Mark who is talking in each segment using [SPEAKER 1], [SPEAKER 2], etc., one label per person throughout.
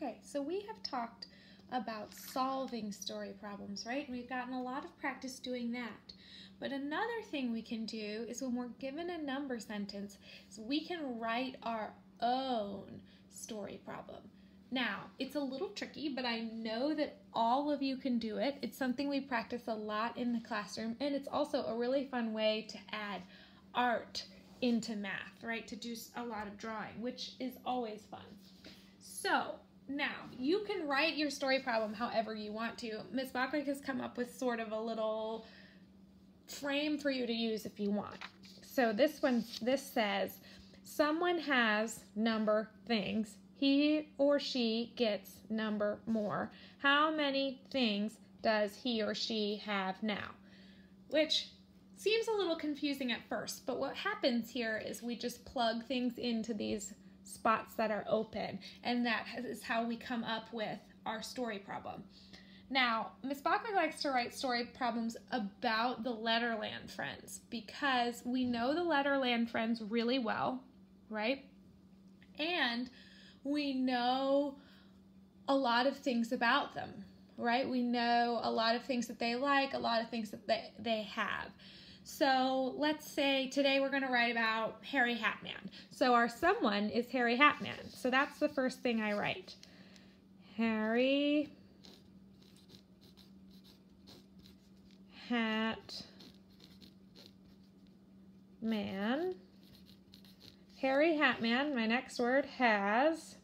[SPEAKER 1] Okay, so we have talked about solving story problems, right? We've gotten a lot of practice doing that. But another thing we can do is when we're given a number sentence, is we can write our own story problem. Now, it's a little tricky, but I know that all of you can do it. It's something we practice a lot in the classroom, and it's also a really fun way to add art into math, right? To do a lot of drawing, which is always fun. So, now, you can write your story problem however you want to. Ms. Bache-Wiig has come up with sort of a little frame for you to use if you want. So this says, someone has number things. He or she gets number more. How many things does he or she have now? Which seems a little confusing at first, but what happens here is we just plug things into these spots that are open, and that is how we come up with our story problem. Now, Ms. Bache-Wiig likes to write story problems about the Letterland friends because we know the Letterland friends really well, right? And we know a lot of things about them, right? We know a lot of things that they like, a lot of things that they have. So let's say today we're going to write about Harry Hatman. So our someone is Harry Hatman. So that's the first thing I write. Harry Hatman. Harry Hatman, my next word, has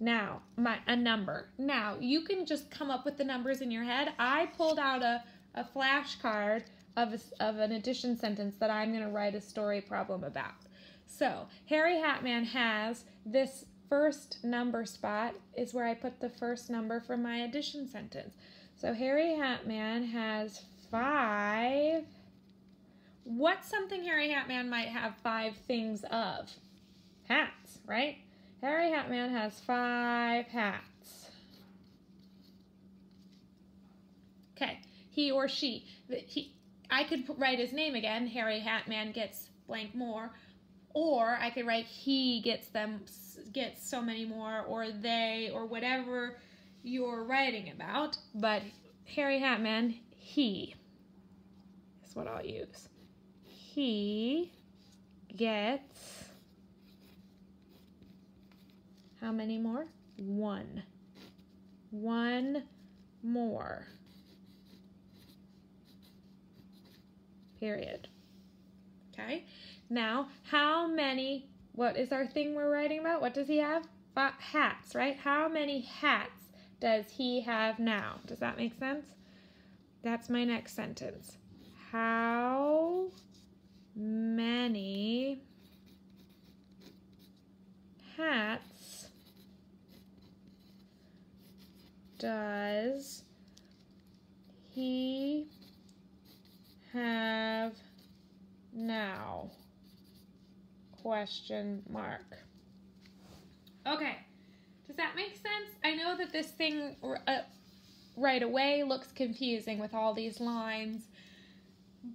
[SPEAKER 1] now a number. Now you can just come up with the numbers in your head. I pulled out a flashcard of an addition sentence that I'm going to write a story problem about. So, Harry Hatman has this first number spot is where I put the first number for my addition sentence. So, Harry Hatman has 5. What's something Harry Hatman might have 5 things of? Hats, right? Harry Hatman has 5 hats. Okay. He or she. I could write his name again. Harry Hatman gets blank more. Or I could write he gets so many more, or they, or whatever you're writing about. But Harry Hatman, he is what I'll use. He gets how many more? 1. 1 more. Period. Okay. Now, how many, what is our thing we're writing about? What does he have? Hats, right? How many hats does he have now? Does that make sense? That's my next sentence. How many hats does he have now? Question mark. Okay, does that make sense? I know that this thing right away looks confusing with all these lines,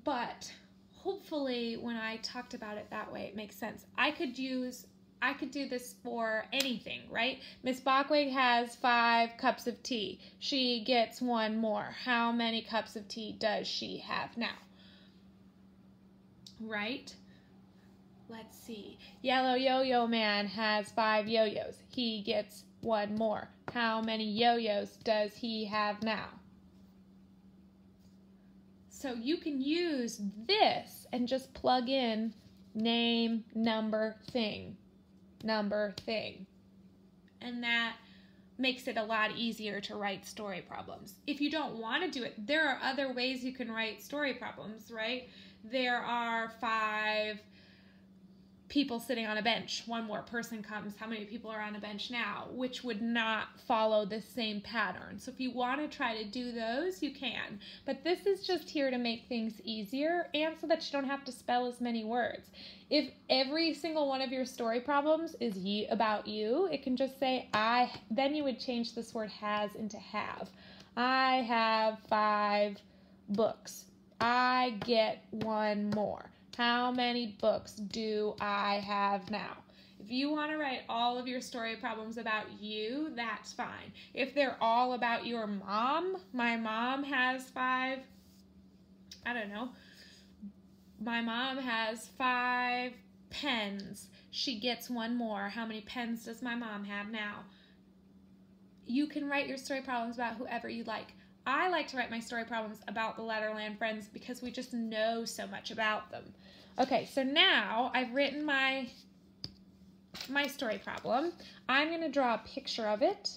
[SPEAKER 1] but hopefully when I talked about it that way, it makes sense. I could do this for anything, right? Ms. Bache-Wiig has 5 cups of tea. She gets 1 more. How many cups of tea does she have now? Right? Let's see. Yellow Yo-Yo Man has 5 yo-yos. He gets 1 more. How many yo-yos does he have now? So you can use this and just plug in name, number, thing. Number, thing. And that makes it a lot easier to write story problems. If you don't want to do it, there are other ways you can write story problems, right? There are 5 people sitting on a bench. 1 more person comes. How many people are on a bench now? Which would not follow the same pattern. So if you want to try to do those, you can. But this is just here to make things easier and so that you don't have to spell as many words. If every single one of your story problems is about you, it can just say I, then you would change this word has into have. I have 5 books. I get 1 more. How many books do I have now? If you want to write all of your story problems about you, that's fine. If they're all about your mom, my mom has 5, I don't know, my mom has 5 pens. She gets 1 more. How many pens does my mom have now? You can write your story problems about whoever you like. I like to write my story problems about the Letterland friends because we just know so much about them. Okay, so now I've written my story problem. I'm going to draw a picture of it.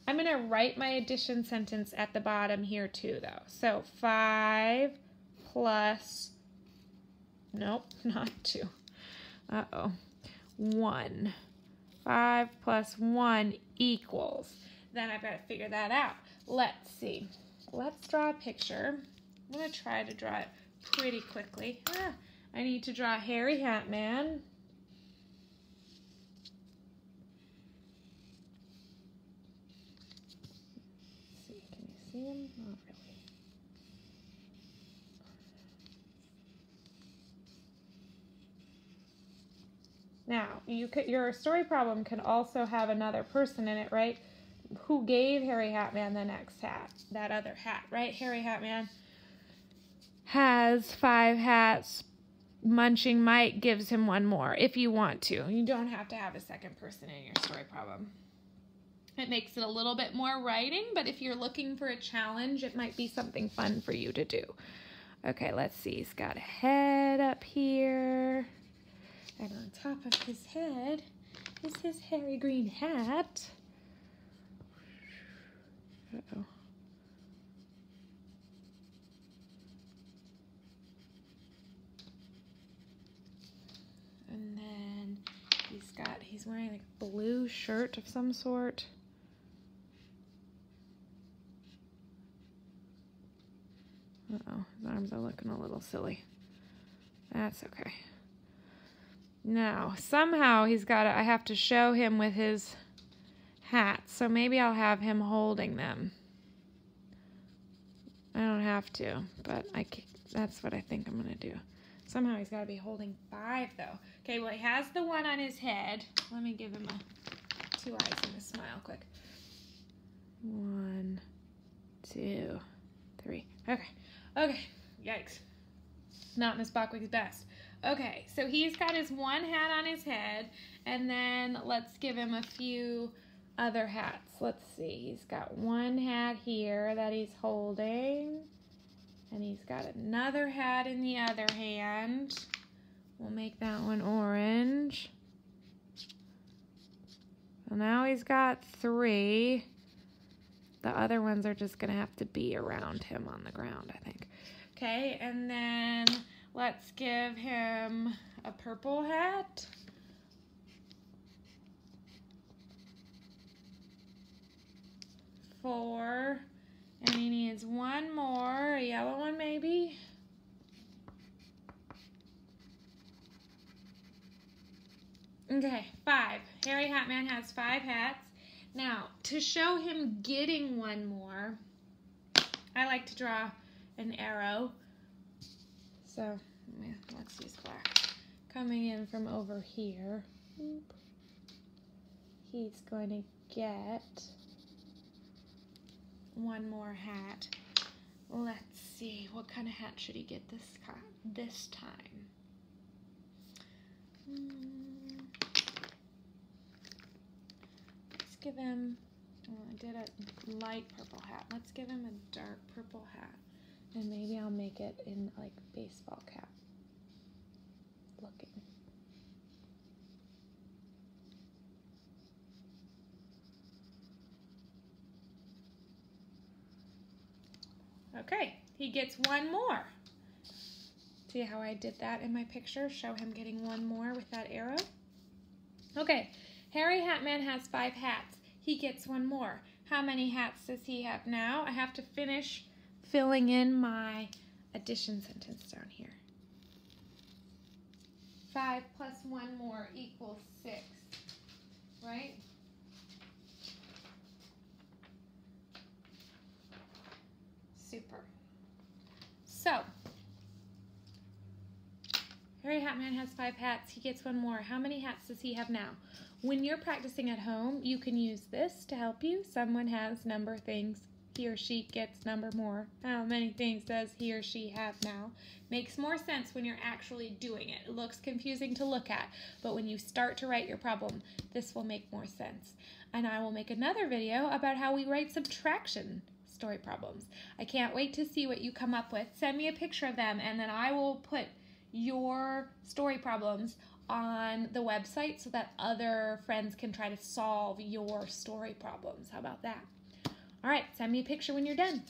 [SPEAKER 1] I'm going to write my addition sentence at the bottom here too, though. So 5 plus, nope, not 2. 1. 5 plus 1 equals. Then I've got to figure that out. Let's see. Let's draw a picture. I'm going to try to draw it pretty quickly. I need to draw Harry Hat Man. Let's see, can you see him? Not really. Now, your story problem can also have another person in it, right? Who gave Harry Hat Man the next hat? That other hat, right? Harry Hat Man has 5 hats. Munching Mike gives him 1 more if you want to. You don't have to have a second person in your story problem. It makes it a little bit more writing, but if you're looking for a challenge, it might be something fun for you to do. Okay, let's see. He's got a head up here. And on top of his head is his hairy green hat. Uh-oh. And then he's wearing like a blue shirt of some sort. Uh-oh, his arms are looking a little silly. That's okay. Now, somehow I have to show him with his hats, so maybe I'll have him holding them. I don't have to, but that's what I think I'm going to do. Somehow he's got to be holding 5, though. Okay, well, he has the one on his head. Let me give him 2 eyes and a smile quick. 1, 2, 3. Okay, yikes. Not Miss Bache-Wiig's best. Okay, so he's got his 1 hat on his head, and then let's give him a few other hats. Let's see, he's got 1 hat here that he's holding, and he's got another hat in the other hand. We'll make that one orange. So now he's got 3. The other ones are just going to have to be around him on the ground, I think. Okay, and then let's give him a purple hat. Four, and he needs 1 more, a yellow one maybe. Okay, 5. Harry Hat Man has 5 hats. Now, to show him getting 1 more, I like to draw an arrow. So, let's use black. Coming in from over here, he's going to get 1 more hat. Let's see, what kind of hat should he get this time? Let's give him, I did a light purple hat. Let's give him a dark purple hat. And maybe I'll make it in like baseball cap looking. Okay, he gets 1 more. See how I did that in my picture? Show him getting 1 more with that arrow. Okay, Harry Hat Man has 5 hats. He gets 1 more. How many hats does he have now? I have to finish filling in my addition sentence down here. 5 plus 1 more equals 6, right? Super. So, Harry Batman has 5 hats, he gets 1 more. How many hats does he have now? When you're practicing at home, you can use this to help you. Someone has number things. He or she gets number more. How many things does he or she have now? Makes more sense when you're actually doing it. It looks confusing to look at, but when you start to write your problem, this will make more sense. And I will make another video about how we write subtraction story problems. I can't wait to see what you come up with. Send me a picture of them, and then I will put your story problems on the website so that other friends can try to solve your story problems. How about that? All right, send me a picture when you're done.